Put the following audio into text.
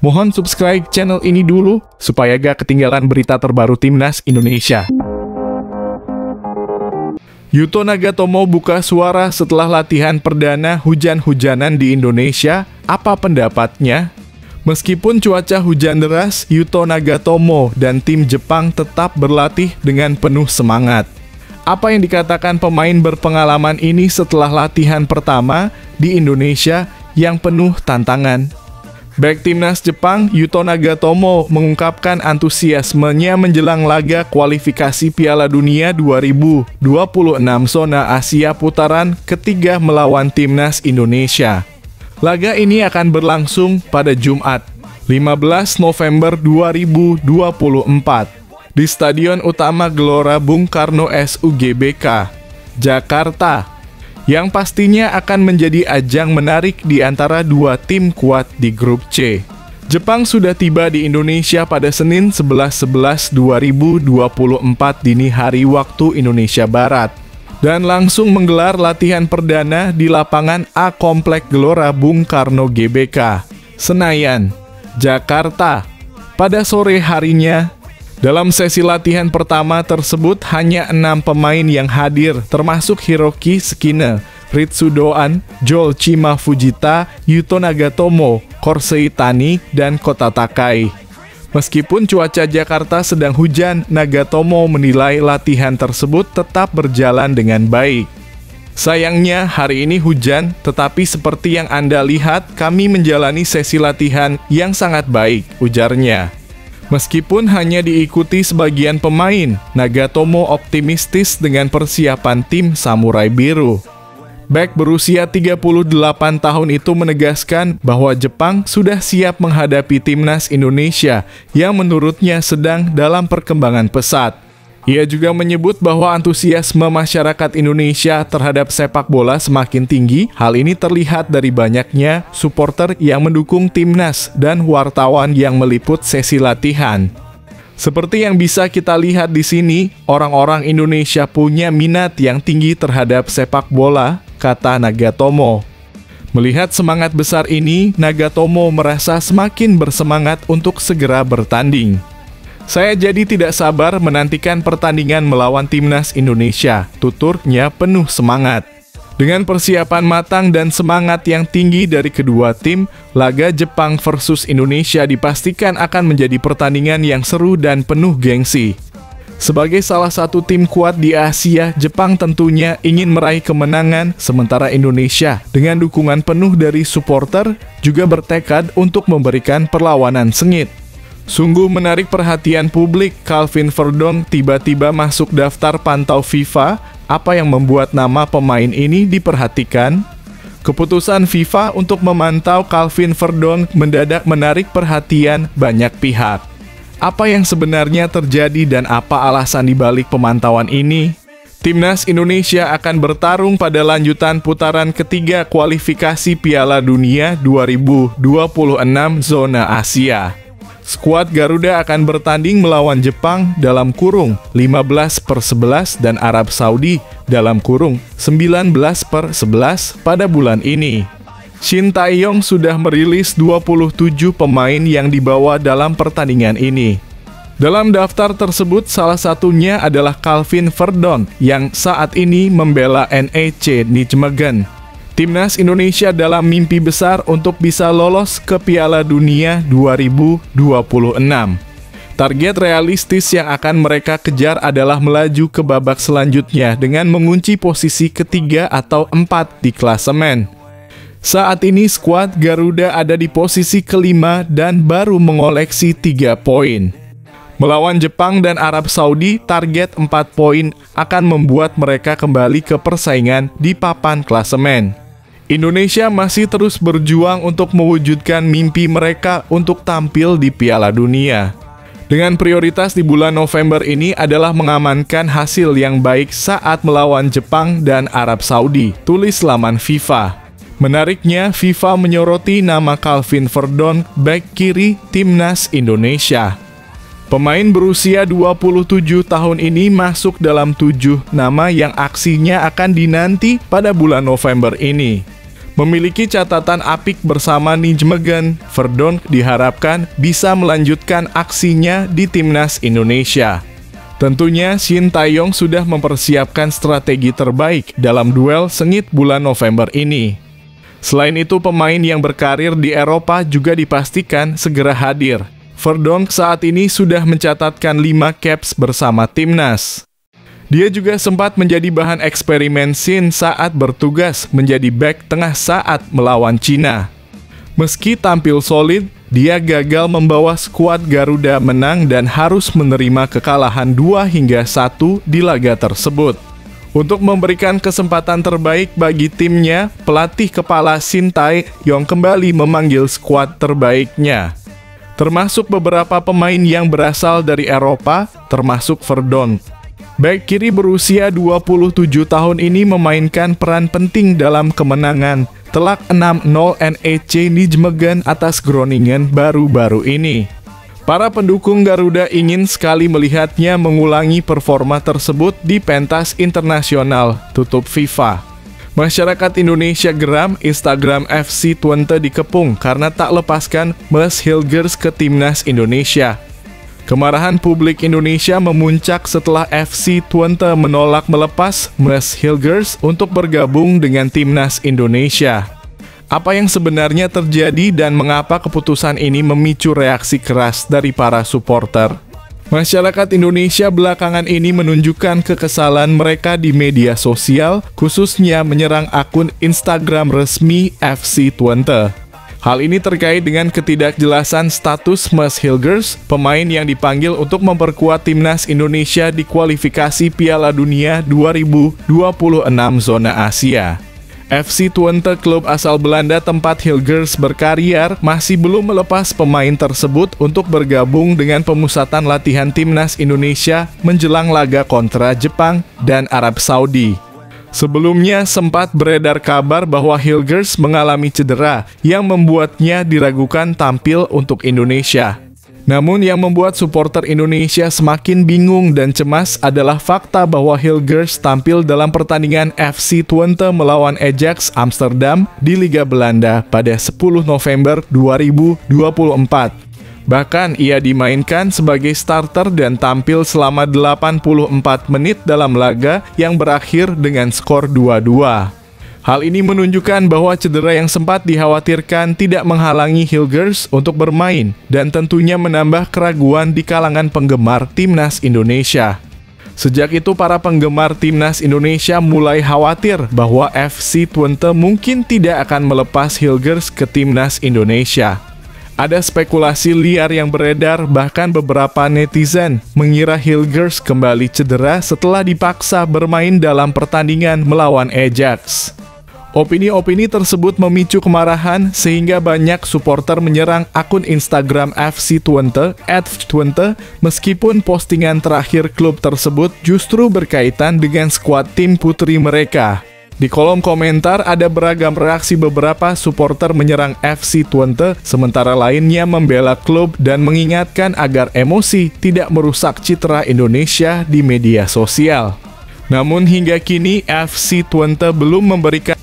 Mohon subscribe channel ini dulu, supaya gak ketinggalan berita terbaru Timnas Indonesia. Yuto Nagatomo buka suara setelah latihan perdana hujan-hujanan di Indonesia. Apa pendapatnya? Meskipun cuaca hujan deras, Yuto Nagatomo dan tim Jepang tetap berlatih dengan penuh semangat. Apa yang dikatakan pemain berpengalaman ini setelah latihan pertama di Indonesia yang penuh tantangan? Bek Timnas Jepang, Yuto Nagatomo, mengungkapkan antusiasmenya menjelang laga kualifikasi Piala Dunia 2026 zona Asia putaran ketiga melawan Timnas Indonesia. Laga ini akan berlangsung pada Jumat, 15 November 2024, di Stadion Utama Gelora Bung Karno SUGBK, Jakarta, yang pastinya akan menjadi ajang menarik di antara dua tim kuat di grup C. Jepang sudah tiba di Indonesia pada Senin 11/11/2024 dini hari waktu Indonesia Barat, dan langsung menggelar latihan perdana di lapangan A Komplek Gelora Bung Karno GBK, Senayan, Jakarta, pada sore harinya. Dalam sesi latihan pertama tersebut, hanya 6 pemain yang hadir, termasuk Hiroki Sekine, Ritsudoan, Joel Chima Fujita, Yuto Nagatomo, Korsei Tani, dan Kota Takai. Meskipun cuaca Jakarta sedang hujan, Nagatomo menilai latihan tersebut tetap berjalan dengan baik. Sayangnya hari ini hujan, tetapi seperti yang Anda lihat, kami menjalani sesi latihan yang sangat baik, ujarnya. Meskipun hanya diikuti sebagian pemain, Nagatomo optimistis dengan persiapan tim Samurai Biru. Bek berusia 38 tahun itu menegaskan bahwa Jepang sudah siap menghadapi Timnas Indonesia yang menurutnya sedang dalam perkembangan pesat. Ia juga menyebut bahwa antusiasme masyarakat Indonesia terhadap sepak bola semakin tinggi. Hal ini terlihat dari banyaknya supporter yang mendukung timnas dan wartawan yang meliput sesi latihan. Seperti yang bisa kita lihat di sini, orang-orang Indonesia punya minat yang tinggi terhadap sepak bola, kata Nagatomo. Melihat semangat besar ini, Nagatomo merasa semakin bersemangat untuk segera bertanding. Saya jadi tidak sabar menantikan pertandingan melawan Timnas Indonesia, tuturnya penuh semangat. Dengan persiapan matang dan semangat yang tinggi dari kedua tim, laga Jepang versus Indonesia dipastikan akan menjadi pertandingan yang seru dan penuh gengsi. Sebagai salah satu tim kuat di Asia, Jepang tentunya ingin meraih kemenangan, sementara Indonesia dengan dukungan penuh dari supporter juga bertekad untuk memberikan perlawanan sengit. Sungguh menarik perhatian publik, Calvin Verdong tiba-tiba masuk daftar pantau FIFA. Apa yang membuat nama pemain ini diperhatikan? Keputusan FIFA untuk memantau Calvin Verdong mendadak menarik perhatian banyak pihak. Apa yang sebenarnya terjadi dan apa alasan dibalik pemantauan ini? Timnas Indonesia akan bertarung pada lanjutan putaran ketiga kualifikasi Piala Dunia 2026 zona Asia. Skuad Garuda akan bertanding melawan Jepang dalam kurung 15/11 dan Arab Saudi dalam kurung 19/11 pada bulan ini. Shin Tae-yong sudah merilis 27 pemain yang dibawa dalam pertandingan ini. Dalam daftar tersebut salah satunya adalah Calvin Verdong yang saat ini membela NEC Nijmegen. Timnas Indonesia dalam mimpi besar untuk bisa lolos ke Piala Dunia 2026. Target realistis yang akan mereka kejar adalah melaju ke babak selanjutnya dengan mengunci posisi ketiga atau 4 di klasemen. Saat ini skuad Garuda ada di posisi kelima dan baru mengoleksi 3 poin. Melawan Jepang dan Arab Saudi, target 4 poin akan membuat mereka kembali ke persaingan di papan klasemen. Indonesia masih terus berjuang untuk mewujudkan mimpi mereka untuk tampil di Piala Dunia. Dengan prioritas di bulan November ini adalah mengamankan hasil yang baik saat melawan Jepang dan Arab Saudi, tulis laman FIFA. Menariknya, FIFA menyoroti nama Calvin Verdong, bek kiri Timnas Indonesia. Pemain berusia 27 tahun ini masuk dalam 7 nama yang aksinya akan dinanti pada bulan November ini. Memiliki catatan apik bersama Nijmegen, Verdonk diharapkan bisa melanjutkan aksinya di timnas Indonesia. Tentunya Shin Tae-yong sudah mempersiapkan strategi terbaik dalam duel sengit bulan November ini. Selain itu, pemain yang berkarir di Eropa juga dipastikan segera hadir. Verdonk saat ini sudah mencatatkan 5 caps bersama timnas. Dia juga sempat menjadi bahan eksperimen Shin saat bertugas menjadi bek tengah saat melawan Cina. Meski tampil solid, dia gagal membawa skuad Garuda menang dan harus menerima kekalahan 2-1 di laga tersebut. Untuk memberikan kesempatan terbaik bagi timnya, pelatih kepala Shin Tae-yong kembali memanggil skuad terbaiknya, termasuk beberapa pemain yang berasal dari Eropa, termasuk Verdonk. Bek kiri berusia 27 tahun ini memainkan peran penting dalam kemenangan telak 6-0 NEC Nijmegen atas Groningen baru-baru ini. Para pendukung Garuda ingin sekali melihatnya mengulangi performa tersebut di pentas internasional, tutup FIFA. Masyarakat Indonesia geram, Instagram FC Twente dikepung karena tak lepaskan Mees Hilgers ke timnas Indonesia. Kemarahan publik Indonesia memuncak setelah FC Twente menolak melepas Mees Hilgers untuk bergabung dengan timnas Indonesia. Apa yang sebenarnya terjadi dan mengapa keputusan ini memicu reaksi keras dari para supporter? Masyarakat Indonesia belakangan ini menunjukkan kekesalan mereka di media sosial, khususnya menyerang akun Instagram resmi FC Twente. Hal ini terkait dengan ketidakjelasan status Mees Hilgers, pemain yang dipanggil untuk memperkuat timnas Indonesia di kualifikasi Piala Dunia 2026 zona Asia. FC Twente, klub asal Belanda tempat Hilgers berkarir, masih belum melepas pemain tersebut untuk bergabung dengan pemusatan latihan timnas Indonesia menjelang laga kontra Jepang dan Arab Saudi. Sebelumnya sempat beredar kabar bahwa Hilgers mengalami cedera yang membuatnya diragukan tampil untuk Indonesia. Namun yang membuat supporter Indonesia semakin bingung dan cemas adalah fakta bahwa Hilgers tampil dalam pertandingan FC Twente melawan Ajax Amsterdam di Liga Belanda pada 10 November 2024. Bahkan ia dimainkan sebagai starter dan tampil selama 84 menit dalam laga yang berakhir dengan skor 2-2. Hal ini menunjukkan bahwa cedera yang sempat dikhawatirkan tidak menghalangi Hilgers untuk bermain dan tentunya menambah keraguan di kalangan penggemar timnas Indonesia. Sejak itu para penggemar timnas Indonesia mulai khawatir bahwa FC Twente mungkin tidak akan melepas Hilgers ke timnas Indonesia. Ada spekulasi liar yang beredar, bahkan beberapa netizen mengira Hilgers kembali cedera setelah dipaksa bermain dalam pertandingan melawan Ajax. Opini-opini tersebut memicu kemarahan sehingga banyak supporter menyerang akun Instagram FC Twente @twente meskipun postingan terakhir klub tersebut justru berkaitan dengan skuad tim putri mereka. Di kolom komentar ada beragam reaksi, beberapa supporter menyerang FC Twente, sementara lainnya membela klub dan mengingatkan agar emosi tidak merusak citra Indonesia di media sosial. Namun hingga kini FC Twente belum memberikan